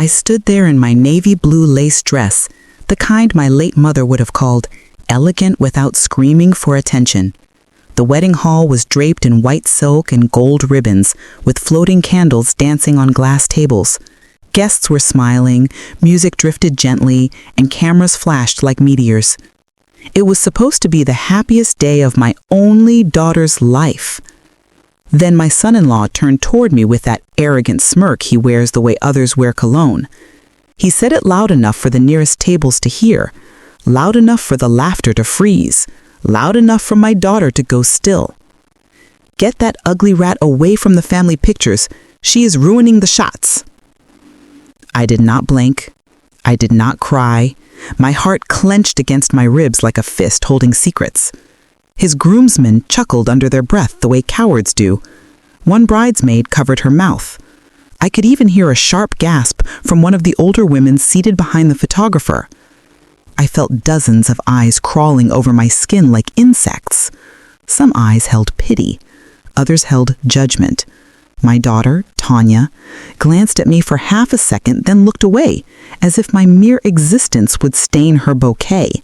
I stood there in my navy blue lace dress, the kind my late mother would have called elegant without screaming for attention. The wedding hall was draped in white silk and gold ribbons, with floating candles dancing on glass tables. Guests were smiling, music drifted gently, and cameras flashed like meteors. It was supposed to be the happiest day of my only daughter's life. Then my son-in-law turned toward me with that arrogant smirk he wears the way others wear cologne. He said it loud enough for the nearest tables to hear, loud enough for the laughter to freeze, loud enough for my daughter to go still. "Get that ugly rat away from the family pictures. She is ruining the shots." I did not blink. I did not cry. My heart clenched against my ribs like a fist holding secrets. His groomsmen chuckled under their breath the way cowards do. One bridesmaid covered her mouth. I could even hear a sharp gasp from one of the older women seated behind the photographer. I felt dozens of eyes crawling over my skin like insects. Some eyes held pity. Others held judgment. My daughter, Tanya, glanced at me for half a second, then looked away, as if my mere existence would stain her bouquet.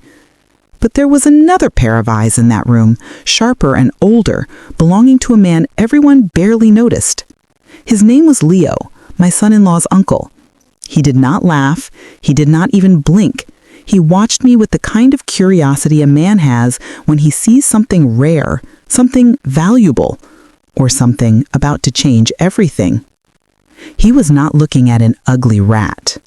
But there was another pair of eyes in that room, sharper and older, belonging to a man everyone barely noticed. His name was Leo, my son-in-law's uncle. He did not laugh. He did not even blink. He watched me with the kind of curiosity a man has when he sees something rare, something valuable, or something about to change everything. He was not looking at an ugly rat.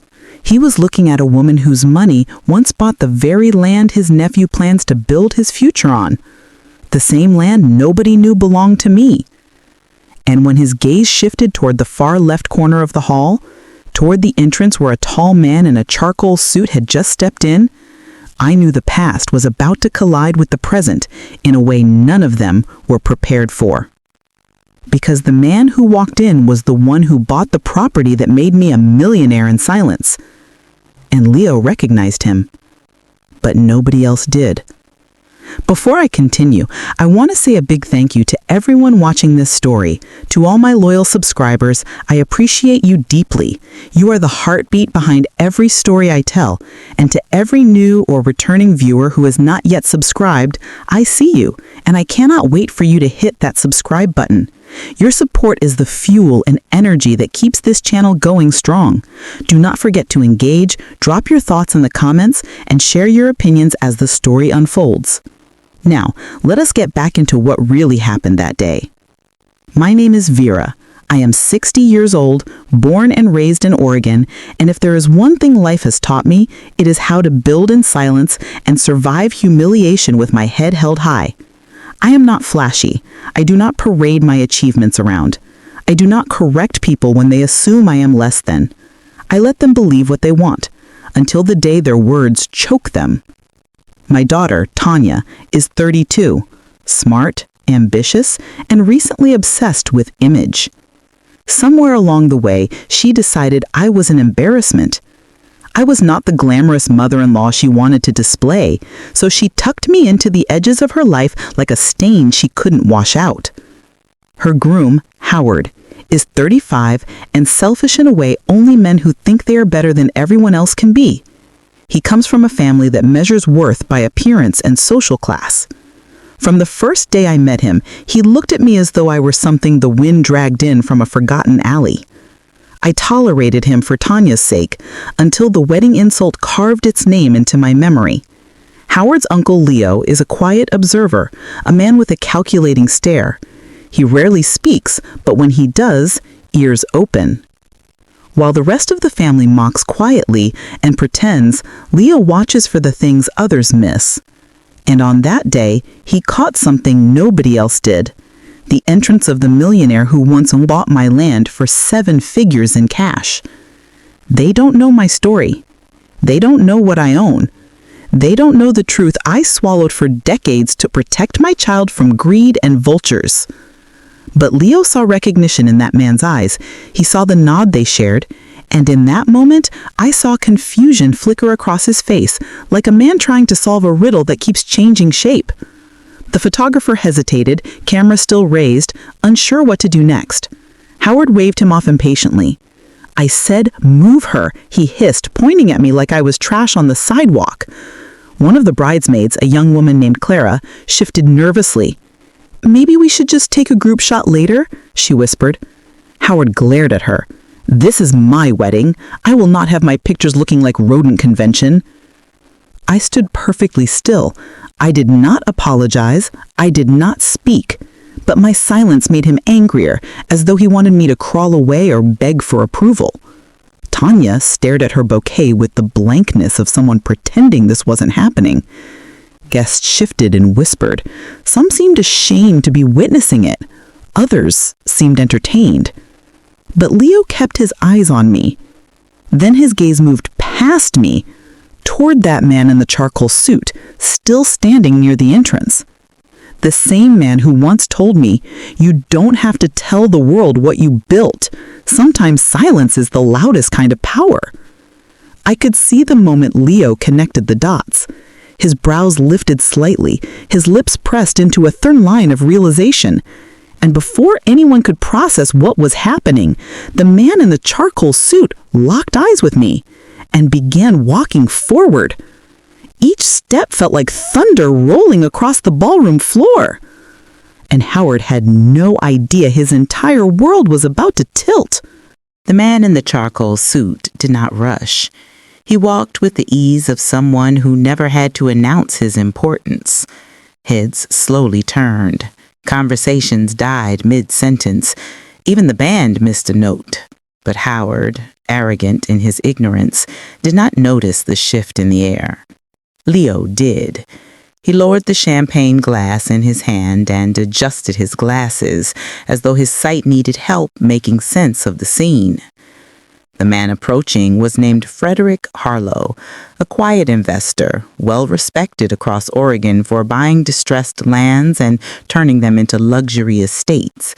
He was looking at a woman whose money once bought the very land his nephew plans to build his future on. The same land nobody knew belonged to me. And when his gaze shifted toward the far left corner of the hall, toward the entrance where a tall man in a charcoal suit had just stepped in, I knew the past was about to collide with the present in a way none of them were prepared for. Because the man who walked in was the one who bought the property that made me a millionaire in silence. And Leo recognized him. But nobody else did. Before I continue, I want to say a big thank you to everyone watching this story. To all my loyal subscribers, I appreciate you deeply. You are the heartbeat behind every story I tell. And to every new or returning viewer who has not yet subscribed, I see you, and I cannot wait for you to hit that subscribe button. Your support is the fuel and energy that keeps this channel going strong. Do not forget to engage, drop your thoughts in the comments, and share your opinions as the story unfolds. Now, let us get back into what really happened that day. My name is Vera. I am 60 years old, born and raised in Oregon, and if there is one thing life has taught me, it is how to build in silence and survive humiliation with my head held high. I am not flashy. I do not parade my achievements around. I do not correct people when they assume I am less than. I let them believe what they want, until the day their words choke them. My daughter, Tanya, is 32, smart, ambitious, and recently obsessed with image. Somewhere along the way, she decided I was an embarrassment. I was not the glamorous mother-in-law she wanted to display, so she tucked me into the edges of her life like a stain she couldn't wash out. Her groom, Howard, is 35 and selfish in a way only men who think they are better than everyone else can be. He comes from a family that measures worth by appearance and social class. From the first day I met him, he looked at me as though I were something the wind dragged in from a forgotten alley. I tolerated him for Tanya's sake until the wedding insult carved its name into my memory. Howard's uncle Leo is a quiet observer, a man with a calculating stare. He rarely speaks, but when he does, ears open. While the rest of the family mocks quietly and pretends, Leo watches for the things others miss. And on that day, he caught something nobody else did. The entrance of the millionaire who once bought my land for 7 figures in cash. They don't know my story. They don't know what I own. They don't know the truth I swallowed for decades to protect my child from greed and vultures. But Leo saw recognition in that man's eyes. He saw the nod they shared, and in that moment, I saw confusion flicker across his face, like a man trying to solve a riddle that keeps changing shape. The photographer hesitated, camera still raised, unsure what to do next. Howard waved him off impatiently. I said, "Move her," he hissed, pointing at me like I was trash on the sidewalk. One of the bridesmaids, a young woman named Clara, shifted nervously. "Maybe we should just take a group shot later," she whispered. Howard glared at her. "This is my wedding. I will not have my pictures looking like rodent convention." I stood perfectly still. I did not apologize. I did not speak. But my silence made him angrier, as though he wanted me to crawl away or beg for approval. Tanya stared at her bouquet with the blankness of someone pretending this wasn't happening. Guests shifted and whispered. Some seemed ashamed to be witnessing it. Others seemed entertained. But Leo kept his eyes on me. Then his gaze moved past me, toward that man in the charcoal suit, still standing near the entrance. The same man who once told me, "You don't have to tell the world what you built. Sometimes silence is the loudest kind of power." I could see the moment Leo connected the dots. His brows lifted slightly, his lips pressed into a thin line of realization. And before anyone could process what was happening, the man in the charcoal suit locked eyes with me and began walking forward. Each step felt like thunder rolling across the ballroom floor. And Howard had no idea his entire world was about to tilt. The man in the charcoal suit did not rush. He walked with the ease of someone who never had to announce his importance. Heads slowly turned. Conversations died mid-sentence. Even the band missed a note. But Howard, arrogant in his ignorance, did not notice the shift in the air. Leo did. He lowered the champagne glass in his hand and adjusted his glasses, as though his sight needed help making sense of the scene. The man approaching was named Frederick Harlow, a quiet investor, well respected across Oregon for buying distressed lands and turning them into luxury estates.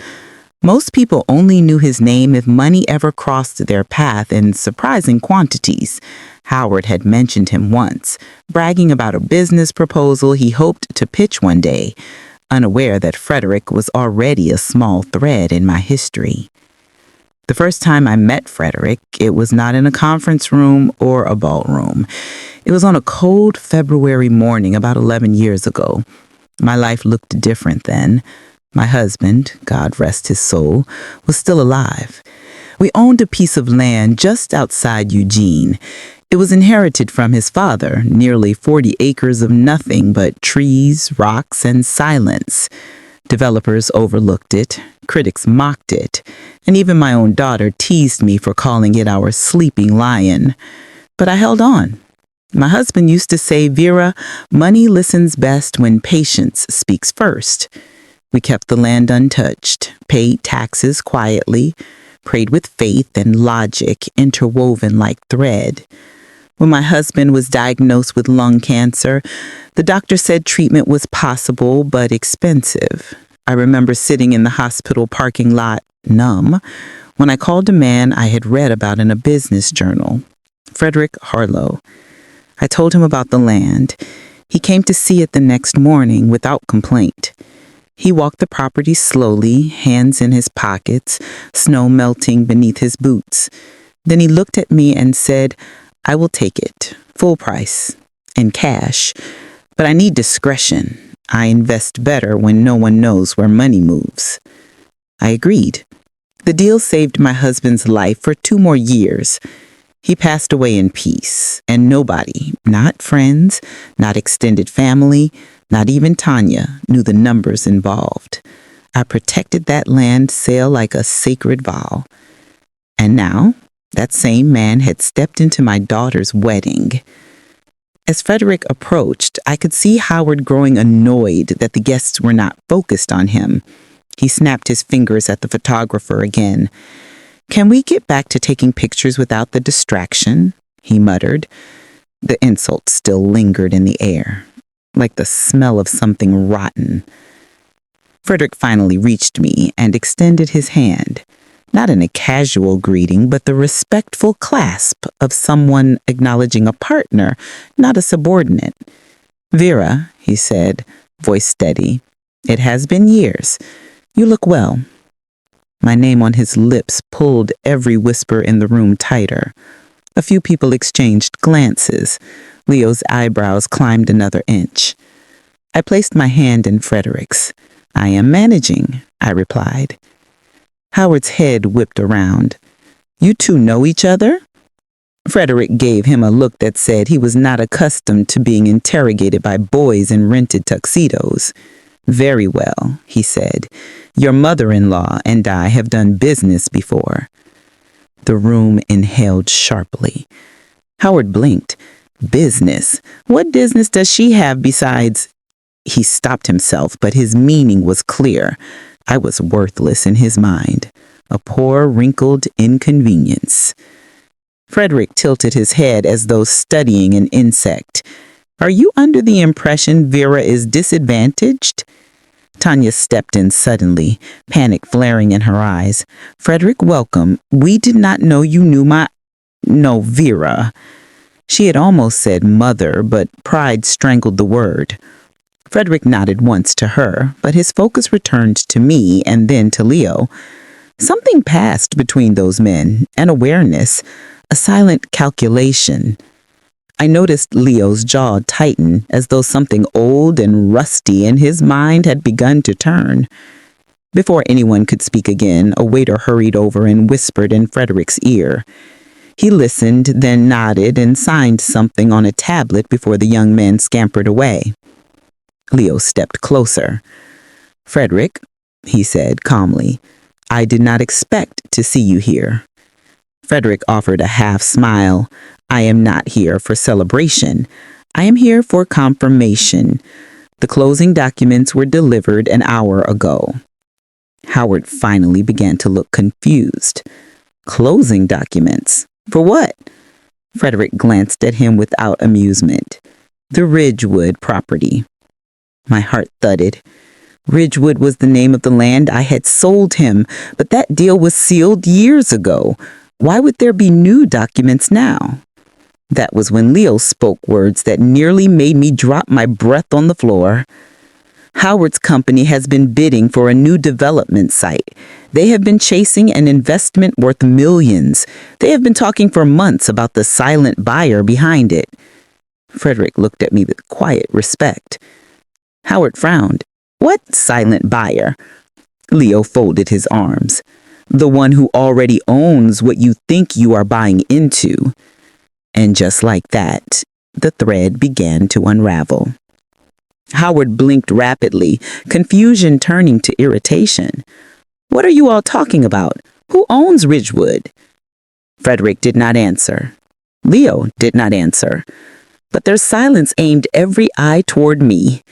Most people only knew his name if money ever crossed their path in surprising quantities. Howard had mentioned him once, bragging about a business proposal he hoped to pitch one day, unaware that Frederick was already a small thread in my history. The first time I met Frederick, it was not in a conference room or a ballroom. It was on a cold February morning about 11 years ago. My life looked different then. My husband, God rest his soul, was still alive. We owned a piece of land just outside Eugene. It was inherited from his father, nearly 40 acres of nothing but trees, rocks, and silence. Developers overlooked it, critics mocked it, and even my own daughter teased me for calling it our sleeping lion. But I held on. My husband used to say, "Vera, money listens best when patience speaks first." We kept the land untouched, paid taxes quietly, prayed with faith and logic interwoven like thread. When my husband was diagnosed with lung cancer, the doctor said treatment was possible but expensive. I remember sitting in the hospital parking lot, numb, when I called a man I had read about in a business journal, Frederick Harlow. I told him about the land. He came to see it the next morning without complaint. He walked the property slowly, hands in his pockets, snow melting beneath his boots. Then he looked at me and said, "I will take it, full price, in cash, but I need discretion. I invest better when no one knows where money moves." I agreed. The deal saved my husband's life for 2 more years. He passed away in peace, and nobody, not friends, not extended family, not even Tanya, knew the numbers involved. I protected that land sale like a sacred vow. And now, that same man had stepped into my daughter's wedding. As Frederick approached, I could see Howard growing annoyed that the guests were not focused on him. He snapped his fingers at the photographer again. "Can we get back to taking pictures without the distraction?" he muttered. The insult still lingered in the air, like the smell of something rotten. Frederick finally reached me and extended his hand. Not in a casual greeting, but the respectful clasp of someone acknowledging a partner, not a subordinate. "Vera," he said, voice steady, "it has been years. You look well." My name on his lips pulled every whisper in the room tighter. A few people exchanged glances. Leo's eyebrows climbed another inch. I placed my hand in Frederick's. "I am managing," I replied. Howard's head whipped around. "You two know each other?" Frederick gave him a look that said he was not accustomed to being interrogated by boys in rented tuxedos. "Very well," he said. "Your mother-in-law and I have done business before." The room inhaled sharply. Howard blinked. "Business? What business does she have besides—" He stopped himself, but his meaning was clear. I was worthless in his mind. A poor, wrinkled inconvenience. Frederick tilted his head as though studying an insect. "Are you under the impression Vera is disadvantaged?" Tanya stepped in suddenly, panic flaring in her eyes. "Frederick, welcome. We did not know you knew No, Vera." She had almost said mother, but pride strangled the word. Frederick nodded once to her, but his focus returned to me and then to Leo. Something passed between those men, an awareness, a silent calculation. I noticed Leo's jaw tighten, as though something old and rusty in his mind had begun to turn. Before anyone could speak again, a waiter hurried over and whispered in Frederick's ear. He listened, then nodded and signed something on a tablet before the young man scampered away. Leo stepped closer. "Frederick," he said calmly, "I did not expect to see you here." Frederick offered a half smile. "I am not here for celebration. I am here for confirmation. The closing documents were delivered an hour ago." Howard finally began to look confused. "Closing documents? For what?" Frederick glanced at him without amusement. "The Ridgewood property." My heart thudded. Ridgewood was the name of the land I had sold him, but that deal was sealed years ago. Why would there be new documents now? That was when Leo spoke words that nearly made me drop my breath on the floor. "Howard's company has been bidding for a new development site. They have been chasing an investment worth millions. They have been talking for months about the silent buyer behind it." Frederick looked at me with quiet respect. Howard frowned. "What silent buyer?" Leo folded his arms. "The one who already owns what you think you are buying into." And just like that, the thread began to unravel. Howard blinked rapidly, confusion turning to irritation. "What are you all talking about? Who owns Ridgewood?" Frederick did not answer. Leo did not answer. But their silence aimed every eye toward me.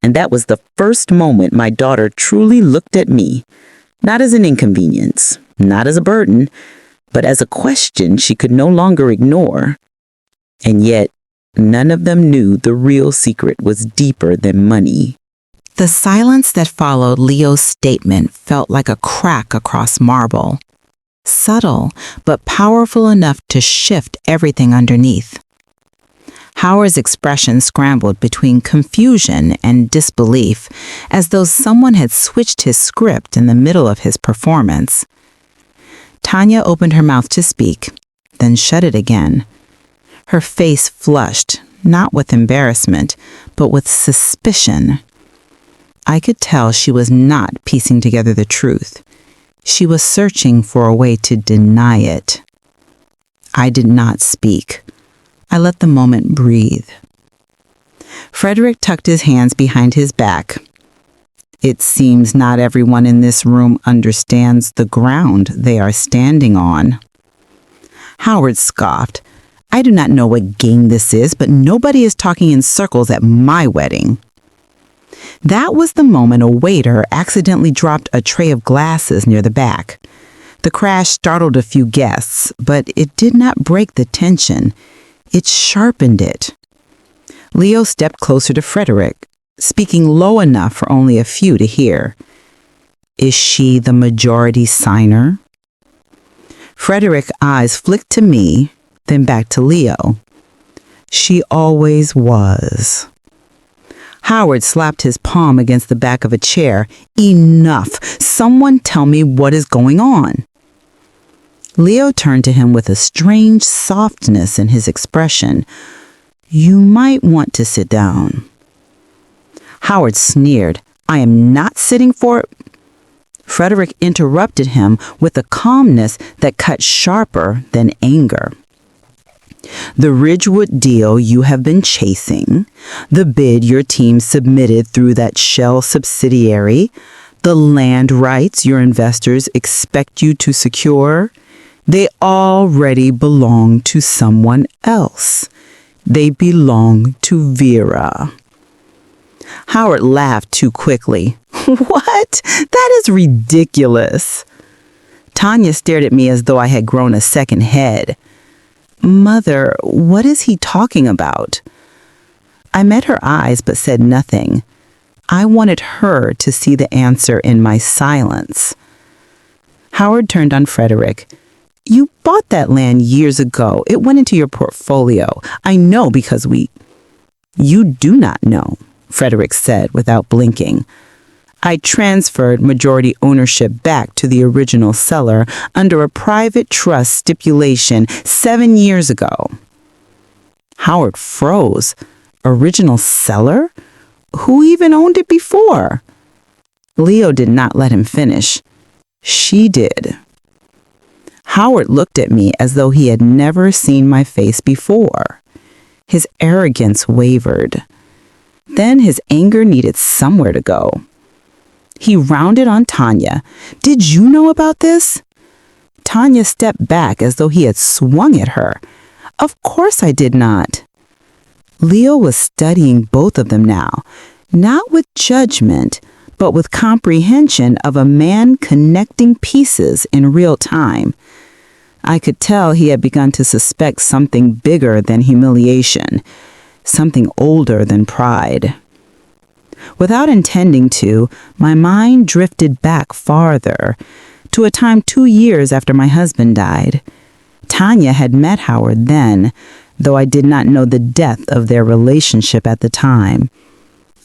And that was the first moment my daughter truly looked at me, not as an inconvenience, not as a burden, but as a question she could no longer ignore. And yet, none of them knew the real secret was deeper than money. The silence that followed Leo's statement felt like a crack across marble. Subtle, but powerful enough to shift everything underneath. Howard's expression scrambled between confusion and disbelief, as though someone had switched his script in the middle of his performance. Tanya opened her mouth to speak, then shut it again. Her face flushed, not with embarrassment, but with suspicion. I could tell she was not piecing together the truth. She was searching for a way to deny it. I did not speak. I let the moment breathe. Frederick tucked his hands behind his back. "It seems not everyone in this room understands the ground they are standing on." Howard scoffed. "I do not know what game this is, but nobody is talking in circles at my wedding." That was the moment a waiter accidentally dropped a tray of glasses near the back. The crash startled a few guests, but it did not break the tension. It sharpened it. Leo stepped closer to Frederick, speaking low enough for only a few to hear. "Is she the majority signer?" Frederick's eyes flicked to me, then back to Leo. "She always was." Howard slapped his palm against the back of a chair. Enough! Someone tell me what is going on. Leo turned to him with a strange softness in his expression. You might want to sit down. Howard sneered. I am not sitting for it. Frederick interrupted him with a calmness that cut sharper than anger. The Ridgewood deal you have been chasing, the bid your team submitted through that shell subsidiary, the land rights your investors expect you to secure, they already belong to someone else. They belong to Vera. Howard laughed too quickly. What? That is ridiculous. Tanya stared at me as though I had grown a second head. Mother, what is he talking about? I met her eyes but said nothing. I wanted her to see the answer in my silence. Howard turned on Frederick. You bought that land years ago. It went into your portfolio. I know because You do not know, Frederick said without blinking. I transferred majority ownership back to the original seller under a private trust stipulation 7 years ago. Howard froze. Original seller? Who even owned it before? Leo did not let him finish. She did. Howard looked at me as though he had never seen my face before. His arrogance wavered. Then his anger needed somewhere to go. He rounded on Tanya. Did you know about this? Tanya stepped back as though he had swung at her. Of course I did not. Leo was studying both of them now, not with judgment, but with comprehension of a man connecting pieces in real time. I could tell he had begun to suspect something bigger than humiliation, something older than pride. Without intending to, my mind drifted back farther, to a time 2 years after my husband died. Tanya had met Howard then, though I did not know the depth of their relationship at the time.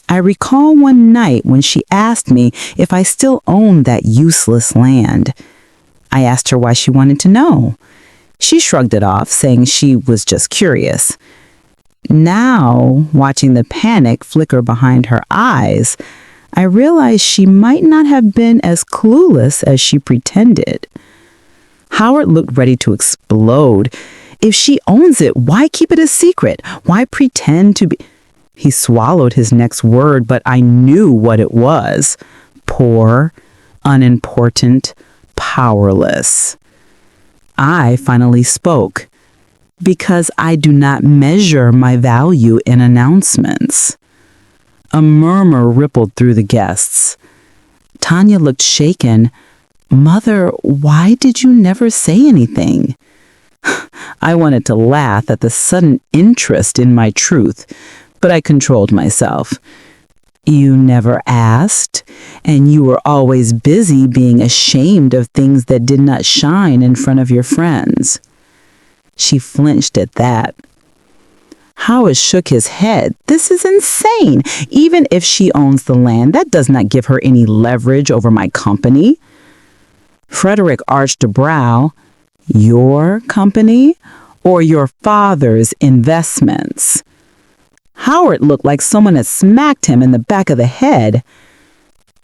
I recall one night when she asked me if I still owned that useless land. I asked her why she wanted to know. She shrugged it off, saying she was just curious. Now, watching the panic flicker behind her eyes, I realized she might not have been as clueless as she pretended. Howard looked ready to explode. If she owns it, why keep it a secret? Why pretend to be... He swallowed his next word, but I knew what it was. Poor, unimportant, powerless. I finally spoke. Because I do not measure my value in announcements. A murmur rippled through the guests. Tanya looked shaken. Mother, why did you never say anything? I wanted to laugh at the sudden interest in my truth, but I controlled myself. You never asked, and you were always busy being ashamed of things that did not shine in front of your friends. She flinched at that. Howard shook his head. This is insane. Even if she owns the land, that does not give her any leverage over my company. Frederick arched a brow. Your company or your father's investments? Howard looked like someone had smacked him in the back of the head.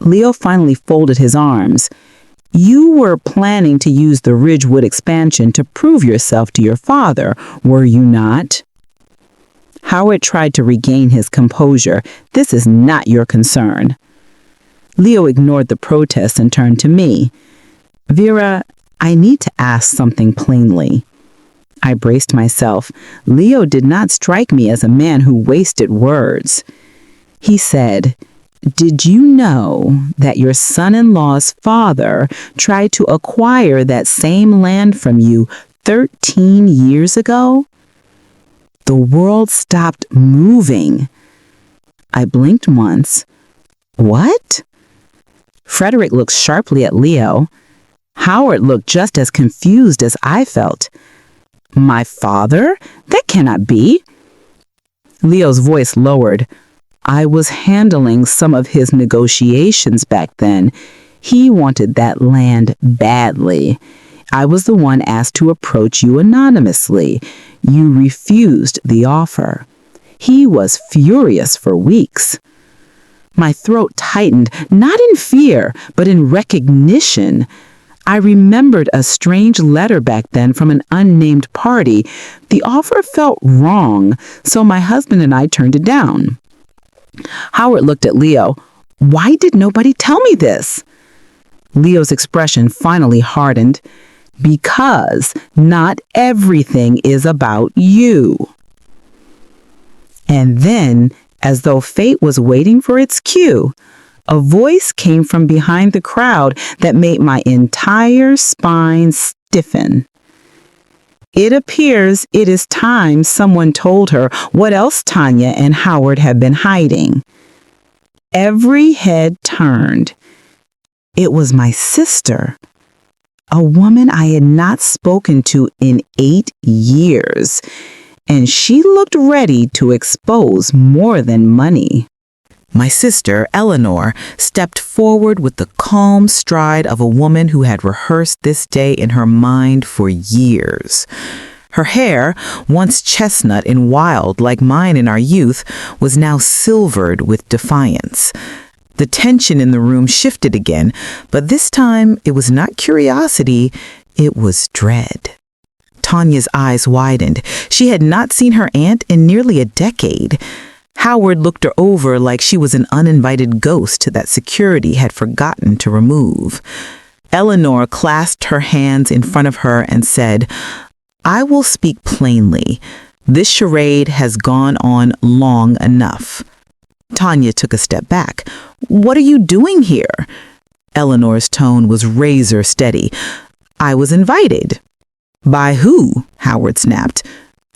Leo finally folded his arms. You were planning to use the Ridgewood expansion to prove yourself to your father, were you not? Howard tried to regain his composure. This is not your concern. Leo ignored the protest and turned to me. Vera, I need to ask something plainly. I braced myself. Leo did not strike me as a man who wasted words. He said, did you know that your son-in-law's father tried to acquire that same land from you 13 years ago? The world stopped moving. I blinked once. What? Frederick looked sharply at Leo. Howard looked just as confused as I felt. My father? That cannot be. Leo's voice lowered. I was handling some of his negotiations back then. He wanted that land badly. I was the one asked to approach you anonymously. You refused the offer. He was furious for weeks. My throat tightened, not in fear, but in recognition. I remembered a strange letter back then from an unnamed party. The offer felt wrong, so my husband and I turned it down. Howard looked at Leo. Why did nobody tell me this? Leo's expression finally hardened. Because not everything is about you. And then, as though fate was waiting for its cue, a voice came from behind the crowd that made my entire spine stiffen. It appears it is time someone told her what else Tanya and Howard had been hiding. Every head turned. It was my sister, a woman I had not spoken to in 8 years, and she looked ready to expose more than money. My sister, Eleanor, stepped forward with the calm stride of a woman who had rehearsed this day in her mind for years. Her hair, once chestnut and wild like mine in our youth, was now silvered with defiance. The tension in the room shifted again, but this time it was not curiosity, it was dread. Tanya's eyes widened. She had not seen her aunt in nearly a decade. Howard looked her over like she was an uninvited ghost that security had forgotten to remove. Eleanor clasped her hands in front of her and said, "I will speak plainly. This charade has gone on long enough." Tanya took a step back. "What are you doing here?" Eleanor's tone was razor steady. "I was invited." "By who?" Howard snapped.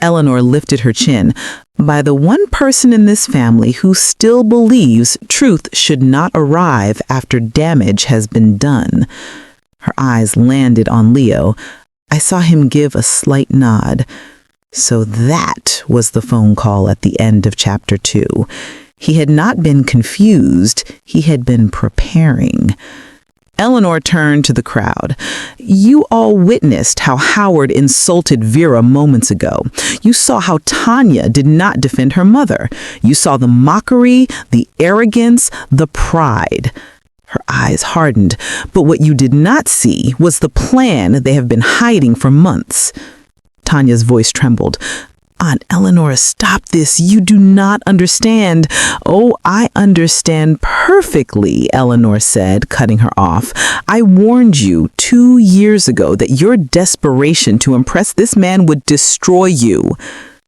Eleanor lifted her chin. "By the one person in this family who still believes truth should not arrive after damage has been done." Her eyes landed on Leo. I saw him give a slight nod. So that was the phone call at the end of chapter 2. He had not been confused. He had been preparing. Eleanor turned to the crowd. "You all witnessed how Howard insulted Vera moments ago. You saw how Tanya did not defend her mother. You saw the mockery, the arrogance, the pride." Her eyes hardened. "But what you did not see was the plan they have been hiding for months." Tanya's voice trembled. "Aunt Eleanor, stop this. You do not understand." "Oh, I understand perfectly," Eleanor said, cutting her off. "I warned you 2 years ago that your desperation to impress this man would destroy you."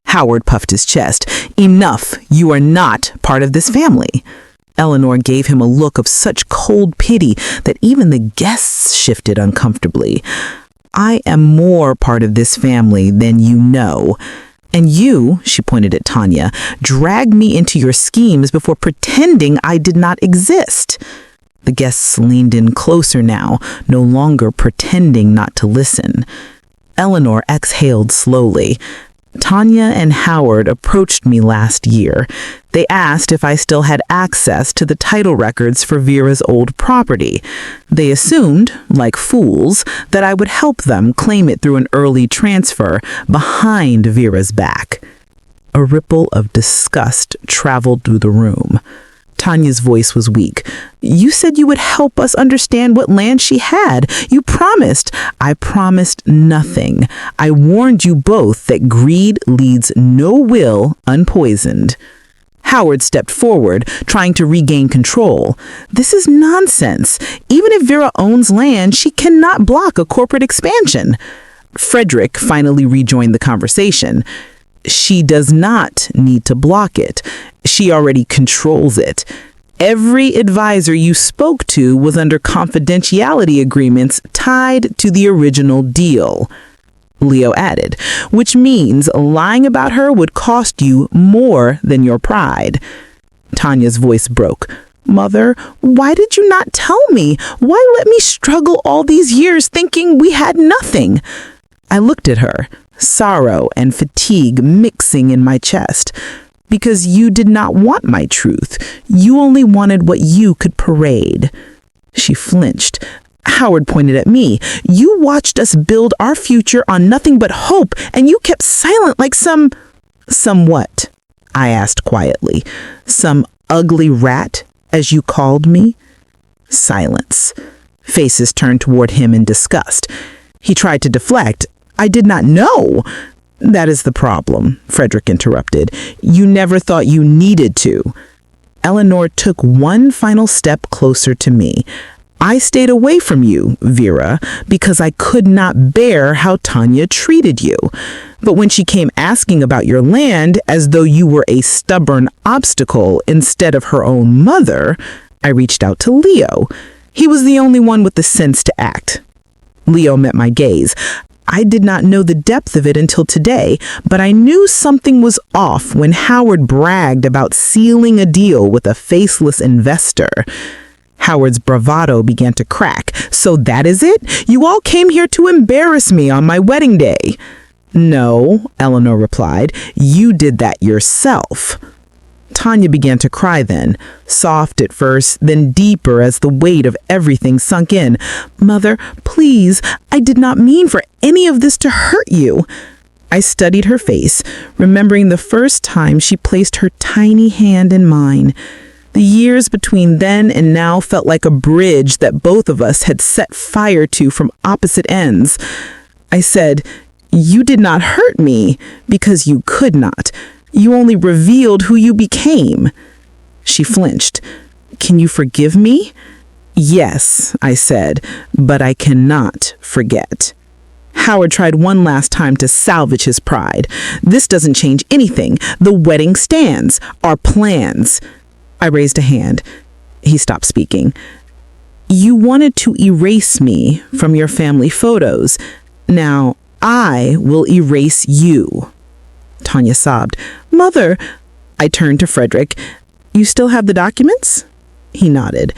Howard puffed his chest. "Enough. You are not part of this family." Eleanor gave him a look of such cold pity that even the guests shifted uncomfortably. "I am more part of this family than you know. And you," she pointed at Tanya, "dragged me into your schemes before pretending I did not exist." The guests leaned in closer now, no longer pretending not to listen. Eleanor exhaled slowly. "Tanya and Howard approached me last year. They asked if I still had access to the title records for Vera's old property. They assumed, like fools, that I would help them claim it through an early transfer behind Vera's back." A ripple of disgust traveled through the room. Tanya's voice was weak. "You said you would help us understand what land she had. You promised." "I promised nothing. I warned you both that greed leads no will unpoisoned." Howard stepped forward, trying to regain control. "This is nonsense. Even if Vera owns land, she cannot block a corporate expansion." Frederick finally rejoined the conversation. "She does not need to block it. She already controls it. Every advisor you spoke to was under confidentiality agreements tied to the original deal." Leo added, "which means lying about her would cost you more than your pride." Tanya's voice broke. "Mother, why did you not tell me? Why let me struggle all these years thinking we had nothing?" I looked at her, sorrow and fatigue mixing in my chest. Because you did not want my truth. You only wanted what you could parade. She flinched. Howard pointed at me. You watched us build our future on nothing but hope, and you kept silent like some what? I asked quietly. Some ugly rat, as you called me? Silence. Faces turned toward him in disgust. He tried to deflect. I did not know. That is the problem, Frederick interrupted. You never thought you needed to. Eleanor took one final step closer to me. I stayed away from you, Vera, because I could not bear how Tanya treated you. But when she came asking about your land as though you were a stubborn obstacle instead of her own mother, I reached out to Leo. He was the only one with the sense to act. Leo met my gaze. I did not know the depth of it until today, but I knew something was off when Howard bragged about sealing a deal with a faceless investor. Howard's bravado began to crack. So that is it? You all came here to embarrass me on my wedding day. No, Eleanor replied. You did that yourself. Tanya began to cry then, soft at first, then deeper as the weight of everything sunk in. Mother, please, I did not mean for any of this to hurt you. I studied her face, remembering the first time she placed her tiny hand in mine. The years between then and now felt like a bridge that both of us had set fire to from opposite ends. I said, You did not hurt me because you could not. You only revealed who you became. She flinched. Can you forgive me? Yes, I said, but I cannot forget. Howard tried one last time to salvage his pride. This doesn't change anything. The wedding stands. Our plans. I raised a hand. He stopped speaking. You wanted to erase me from your family photos. Now I will erase you. Tanya sobbed. Mother, I turned to Frederick. You still have the documents? He nodded.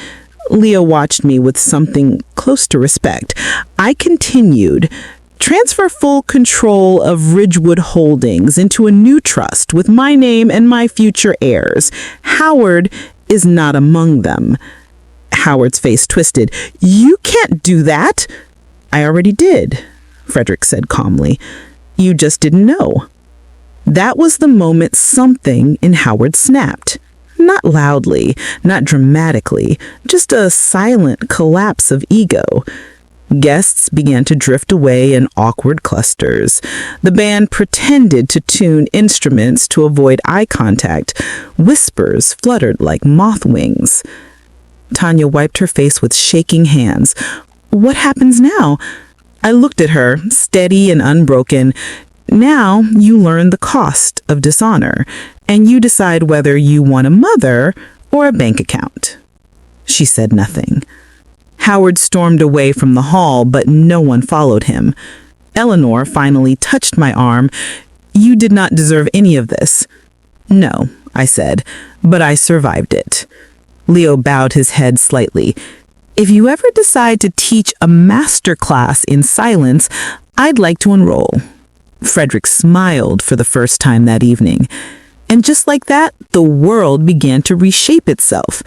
Leo watched me with something close to respect. I continued. Transfer full control of Ridgewood Holdings into a new trust with my name and my future heirs. Howard is not among them. Howard's face twisted. You can't do that. I already did, Frederick said calmly. You just didn't know. That was the moment something in Howard snapped. Not loudly, not dramatically, just a silent collapse of ego. Guests began to drift away in awkward clusters. The band pretended to tune instruments to avoid eye contact. Whispers fluttered like moth wings. Tanya wiped her face with shaking hands. What happens now? I looked at her, steady and unbroken. Now you learn the cost of dishonor, and you decide whether you want a mother or a bank account. She said nothing. Howard stormed away from the hall, but no one followed him. Eleanor finally touched my arm. You did not deserve any of this. No, I said, but I survived it. Leo bowed his head slightly. If you ever decide to teach a master class in silence, I'd like to enroll. Frederick smiled for the first time that evening. And just like that, the world began to reshape itself.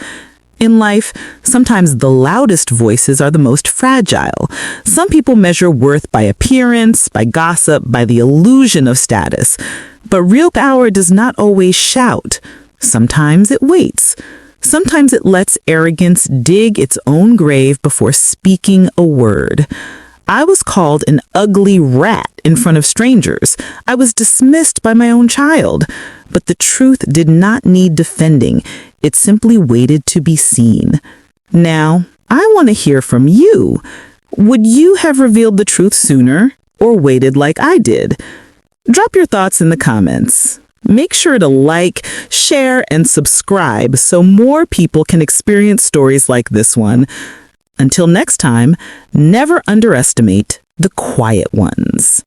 In life, sometimes the loudest voices are the most fragile. Some people measure worth by appearance, by gossip, by the illusion of status. But real power does not always shout. Sometimes it waits. Sometimes it lets arrogance dig its own grave before speaking a word. I was called an ugly rat in front of strangers. I was dismissed by my own child. But the truth did not need defending. It simply waited to be seen. Now, I want to hear from you. Would you have revealed the truth sooner or waited like I did? Drop your thoughts in the comments. Make sure to like, share, and subscribe so more people can experience stories like this one. Until next time, never underestimate the quiet ones.